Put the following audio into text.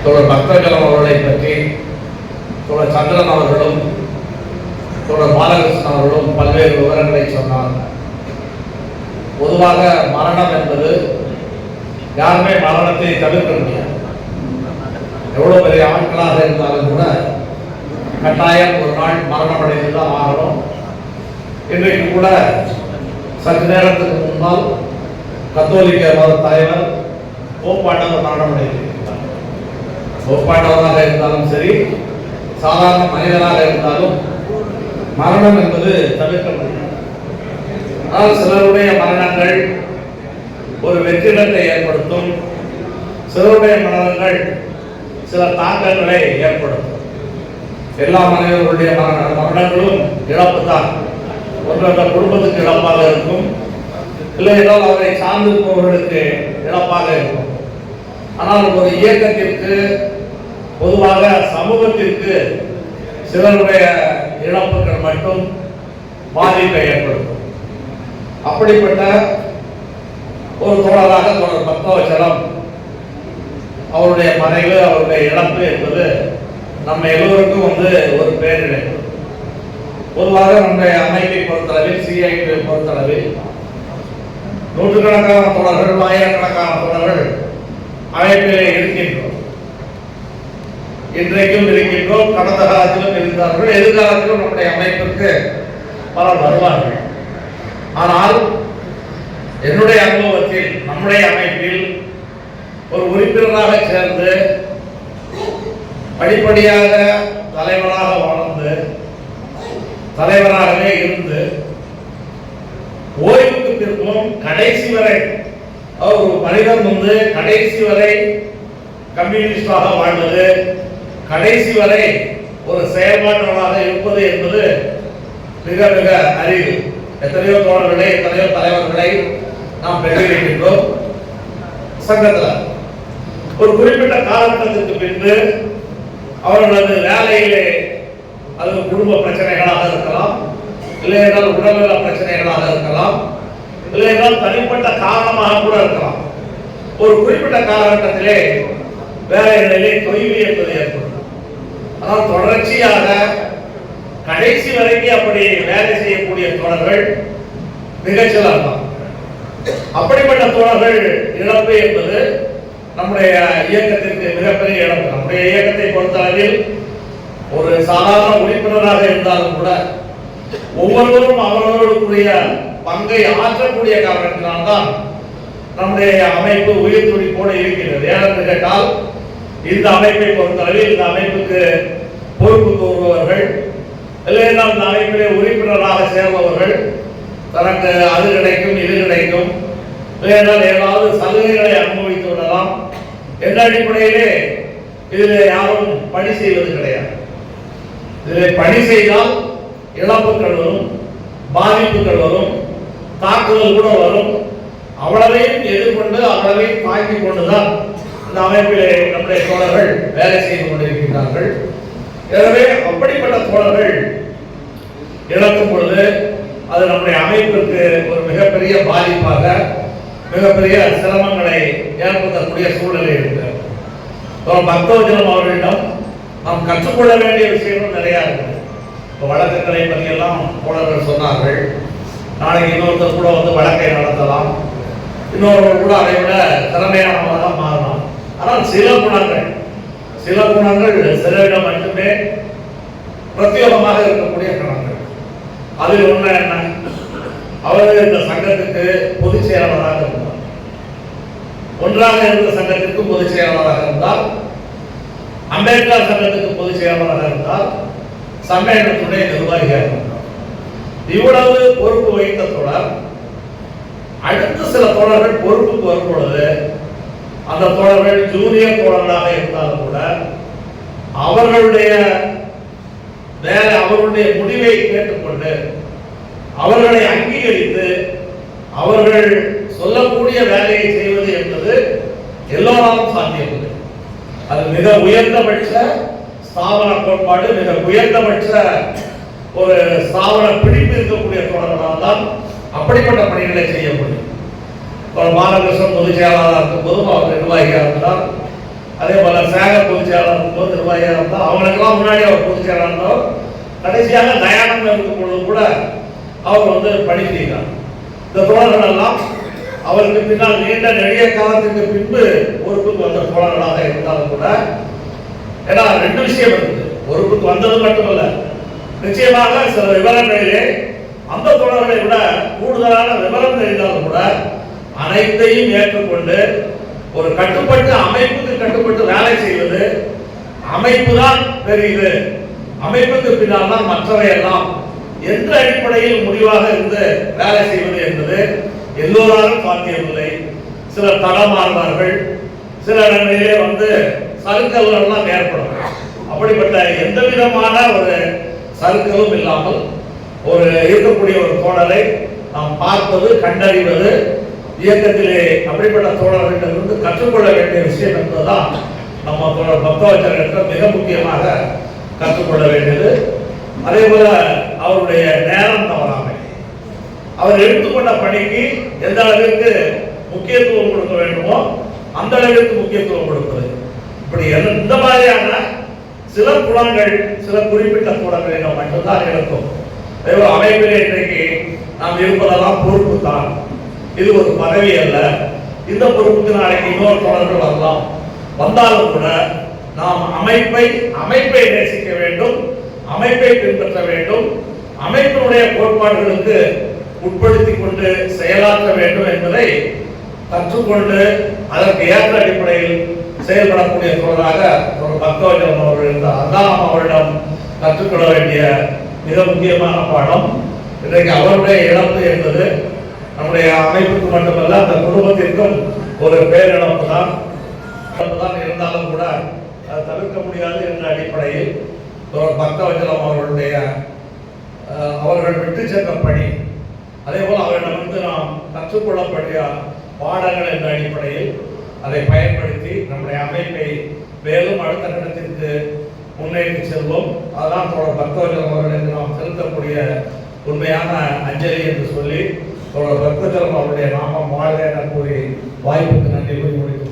தோழர் பக்தஜலம் அவர்களை பற்றி தோழர் சந்திரன் அவர்களும் தோழர் பாலகிருஷ்ணன் அவர்களும் பல்வேறு விவரங்களை சொன்னார். பொதுவாக மரணம் என்பது யாருமே மரணத்தை தவிர்க்க முடியாது. எவ்வளவு பெரிய ஆட்களாக இருந்தாலும் கூட கட்டாயம் ஒரு நாள் மரணம் அடைந்துதான் ஆகணும். இன்றைக்கு கூட சற்று நேரத்துக்கு முன்னால் கத்தோலிக்க மத தலைவர் போப்பாண்டவர் மரணம் அடைந்திருக்கிறார். போப்பாண்டவராக இருந்தாலும் சரி, சாதாரண மனிதனாக இருந்தாலும் மரணம் என்பது தவிர்க்க முடியாது. ஆனால் சிலருடைய மரணங்கள் ஒரு வெற்றிடத்தை ஏற்படுத்தும், சிலருடைய மரணங்கள் சில தாக்கங்களை ஏற்படுத்தும். எல்லா மனிதர்களுடைய மரணங்களும் இழப்பு தான். ஒன்று அந்த குடும்பத்துக்கு இழப்பாக இருக்கும், இல்லை என்றால் அவரை சார்ந்திருப்பவர்களுக்கு இழப்பாக இருக்கும். ஆனால் ஒரு இயக்கத்திற்கு, பொதுவாக சமூகத்திற்கு சிலருடைய இழப்புகள் மட்டும் பாதிப்பை ஏற்படுத்தும். அப்படிப்பட்ட ஒரு தோழராக தோழர் பக்தவச்சலம் அவருடைய மறைவு, அவருடைய இழப்பு என்பது நம்ம எல்லோருக்கும் ஒரு பேரிழப்பு. பொதுவாக நம்முடைய அமைப்பை பொறுத்தளவில், சிஐடியை பொறுத்தளவில் நூற்றுக்கணக்கான தோழர்கள், ஆயிரக்கணக்கான தோழர்கள் அமைப்பிலே இருக்கின்றோம். இன்றைக்கும் இருக்கின்றோம், கடந்த காலத்திலும் இருந்தார்கள், எதிர்காலத்திலும் நம்முடைய அமைப்பிற்கு பலர் வருவார்கள். ஆனால் என்னுடைய அனுபவத்தில் நம்முடைய அமைப்பில் ஒரு உறுப்பினராக சேர்ந்து படிப்படியாக தலைவராக வளர்ந்து தலைவராகவே இருந்து ஓய்வுக்கு பிறகும் கடைசி வரை ஒரு மனிதன் கடைசி வரை கம்யூனிஸ்டாக வாழ்வது, கடைசி வரை ஒரு செயல்பாட்டாளராக இருப்பது என்பது மிக மிக அரிது. எத்தனையோ தோழர்களை, எத்தனையோ தலைவர்களை நாம் பெற்றிருக்கின்றோம். சங்கத்தில் ஒரு குறிப்பிட்ட காலகட்டத்திற்கு பின்பு அவர்களது வேலையிலே அது குடும்ப பிரச்சனைகளாக இருக்கலாம், இல்லை என்றால் உடல்நல பிரச்சனைகளாக இருக்கலாம், இல்லை என்றால் தனிப்பட்ட காரணமாக கூட இருக்கலாம். ஒரு குறிப்பிட்ட காலகட்டத்திலே வேலைகளிலே தொய்வு என்பது ஏற்படும். ஆனால் தொடர்ச்சியாக கடைசி வரைக்கும் அப்படி வேலை செய்யக்கூடிய தோழர்கள் மிகச்சிலர் தான். அப்படிப்பட்ட தோழர்கள் இழப்பு என்பது நம்முடைய இயக்கத்திற்கு மிகப்பெரிய இழப்பு. நம்முடைய இயக்கத்தை பொறுத்தளவில் ஒரு சாதாரண உறுப்பினராக இருந்தாலும் கூட ஒவ்வொருவரும் அவர்களுடைய பங்கை ஆற்றக்கூடிய காரணத்தினால்தான் நம்முடைய அமைப்பு உயிர் துடிப்போடு இருக்கிறது. ஏனென்று கேட்டால், இந்த அமைப்பை பொறுத்தளவில் இந்த அமைப்புக்கு பொறுப்பு கூறுபவர்கள், இல்லைன்னா இந்த அமைப்பிலே உறுப்பினராக சேர்பவர்கள் தனக்கு அது கிடைக்கும், இது கிடைக்கும், இல்லையென்றால் ஏதாவது சலுகைகளை அனுபவித்து விடலாம் என்ற அடிப்படையிலே இதில் யாரும் பணி செய்வது கிடையாது. இதில் பணி செய்தால் இழப்புகள் வரும், பாதிப்புகள் வரும், தாக்குதல் கூட வரும். அவ்வளவையும் எதிர்கொண்டு அவ்வளவையும் தாக்கிக் கொண்டுதான் இந்த அமைப்பிலே நம்முடைய தோழர்கள் வேலை செய்து கொண்டிருக்கிறார்கள். எனவே அப்படிப்பட்ட தோழர்கள் இழக்கும் பொழுது அது நம்முடைய அமைப்பிற்கு ஒரு மிகப்பெரிய பாதிப்பாக, மிகப்பெரிய சிரமங்களை ஏற்படுத்தக்கூடிய சூழ்நிலை இருக்கிறது. பக்தவச்சலம் அவர்களிடம் நாம் கற்றுக்கொள்ள வேண்டிய விஷயங்கள் நிறைய இருக்குது. இப்போ வழக்குகளை பற்றியெல்லாம் தோழர்கள் சொன்னார்கள். நாளைக்கு இன்னொருத்தர் கூட வழக்கை நடத்தலாம், இன்னொருவர் கூட அதை விட திறமையானவராக மாறலாம். ஆனால் சில குணங்கள் சிலரிடம் மட்டுமே பிரத்யேகமாக இருக்கக்கூடிய குணங்கள். அதில் ஒன்று என்ன, அவர் இந்த சங்கத்துக்கு பொதுச் செயலாளராக இருந்தார். ஒன்றாக இருந்த சங்கத்திற்கு பொதுச் செயலாளராக இருந்தால், அம்பேத்கர் சங்கத்துக்கு பொதுச் செயலாளராக இருந்தால், சம்மேளனத்துடைய நிர்வாகியாக இருந்தார். இவ்வளவு பொறுப்பு வைத்த தோழர் அடுத்த சில தோழர்கள் பொறுப்புக்கு வரும் பொழுது அந்த தோழர்கள் ஜூனியர் தோழர்களாக இருந்தாலும் கூட அவர்களுடைய வேலை, அவர்களுடைய முடிவை கேட்டுக்கொண்டு அவர்களை அங்கீகரித்து அவர்கள் சொல்லக்கூடிய வேலையை செய்வது என்பது எல்லோராலும் சாத்தியமில்லை. அது மிக உயர்ந்தபட்ச ஸ்தாபன கோட்பாடு, மிக உயர்ந்தபட்ச ஒரு ஸ்தாபன பிடிப்பு இருக்கக்கூடிய தோழர்களால் தான் அப்படிப்பட்ட பணிகளை செய்ய முடியும். பாலகிருஷ்ணன் பொதுச் செயலாளராக இருக்கும் போதும் அவர் நிர்வாகியாக இருந்தார். அதே போல சேக பொதுச் செயலாளர் போது நிர்வாகியாக இருந்தால் அவங்களுக்கெல்லாம் முன்னாடி அவர் பொதுச் செயலாளர் இருந்தார். கடைசியாக தயானந்தம் இருக்கும் பொழுது கூட அவர் வந்து பணி செய்தார். இந்த தோழர்கள் எல்லாம் அவருக்கு பின்னால் நீண்ட நெடிய காலத்துக்கு பின்பு பொறுப்புக்கு வந்த தோழர்களாக இருந்தாலும் கூட, ஏன்னா ரெண்டு விஷயம் இருக்குது. பொறுப்புக்கு வந்தது மட்டுமல்ல, நிச்சயமாக சில விவரங்களிலே அந்த தோழர்களை விட கூடுதலான விவரம் தெரிந்தாலும் கூட அனைத்தையும் ஏற்றுக்கொண்டு ஒரு கட்டுப்பட்டு அமைப்புக்கு கட்டுப்பட்டு வேலை செய்வது, அமைப்பு தான் பெரியது, அமைப்புக்கு பின்னால் தான் மற்றவை எல்லாம் எந்த அடிப்படையில் முடிவாக இருந்து வேலை செய்வது என்பது எல்லோராலும் சாத்தியமில்லை. சிலர் தடமாறுவார்கள், சில இடங்களிலே வந்து சறுக்கல்கள்லாம் ஏற்படும். அப்படிப்பட்ட எந்த விதமான ஒரு சறுக்கலும் இல்லாமல் ஒரு இருக்கக்கூடிய ஒரு தோழரை நாம் பார்ப்பது, கண்டறிவது, இயக்கத்திலே அப்படிப்பட்ட தோழர்களிடமிருந்து கற்றுக்கொள்ள வேண்டிய விஷயம் என்பதுதான் நம்ம தோழர் பக்தவச்சலத்தில் மிக முக்கியமாக கற்றுக்கொள்ள வேண்டியது. அதே போல அவருடைய நேரம் தவறாமை, அவர் எடுத்துக்கொண்ட பணிக்கு எந்த அளவிற்கு முக்கியத்துவம் கொடுக்க வேண்டுமோ அந்த அளவிற்கு முக்கியத்துவம் கொடுப்பது. இப்படி இந்த மாதிரியான சில குணங்கள் சில குறிப்பிட்ட குணங்களிடம் மட்டும்தான் இருக்கும். அமைப்பிலே இன்றைக்கு நாம் இருப்பதெல்லாம் பொறுப்பு தான், இது ஒரு பதவி அல்ல. இந்த பொறுப்புக்கு நாளைக்கு இன்னொரு தொடர்கள் வரலாம், வந்தாலும் கூட நாம் அமைப்பை நேசிக்க வேண்டும், அமைப்பை பின்பற்ற வேண்டும், அமைப்பினுடைய கோட்பாடுகளுக்கு உட்படுத்திக் கொண்டு செயலாற்ற வேண்டும் என்பதை கற்றுக்கொண்டு அதற்கு ஏற்ற அடிப்படையில் செயல்படக்கூடிய தோழராக ஒரு பக்தவச்சலம் அவர்கள் இருந்தார். அதான் நாம் அவரிடம் கற்றுக்கொள்ள வேண்டிய மிக முக்கியமான பாடம். இன்றைக்கு அவருடைய இழப்பு என்பது நம்முடைய அமைப்புக்கு மட்டுமல்ல, அந்த குடும்பத்திற்கும் ஒரு பேரிழப்பு தான் இருந்தாலும் கூட அது தவிர்க்க முடியாது என்ற அடிப்படையில் ஒரு பக்தவச்சலம் அவர்கள் விட்டு சென்ற பணி, அதே போல் அவரிடமிருந்து நாம் கற்றுக்கொள்ளக்கூடிய பாடங்கள் என்ற அடிப்படையில் அதை பயன்படுத்தி நம்முடைய அமைப்பை மேலும் அடுத்த கட்டத்திற்கு முன்னேற்றி செல்வோம். அதுதான் தோழர் பக்தவச்சலம் அவர்களுக்கு நாம் செலுத்தக்கூடிய உண்மையான அஞ்சலி என்று சொல்லி தோழர் பக்தவச்சலம் அவருடைய நாமம் வாழ்க என கூறி வாய்ப்புக்கு நன்றி கூறி முடித்து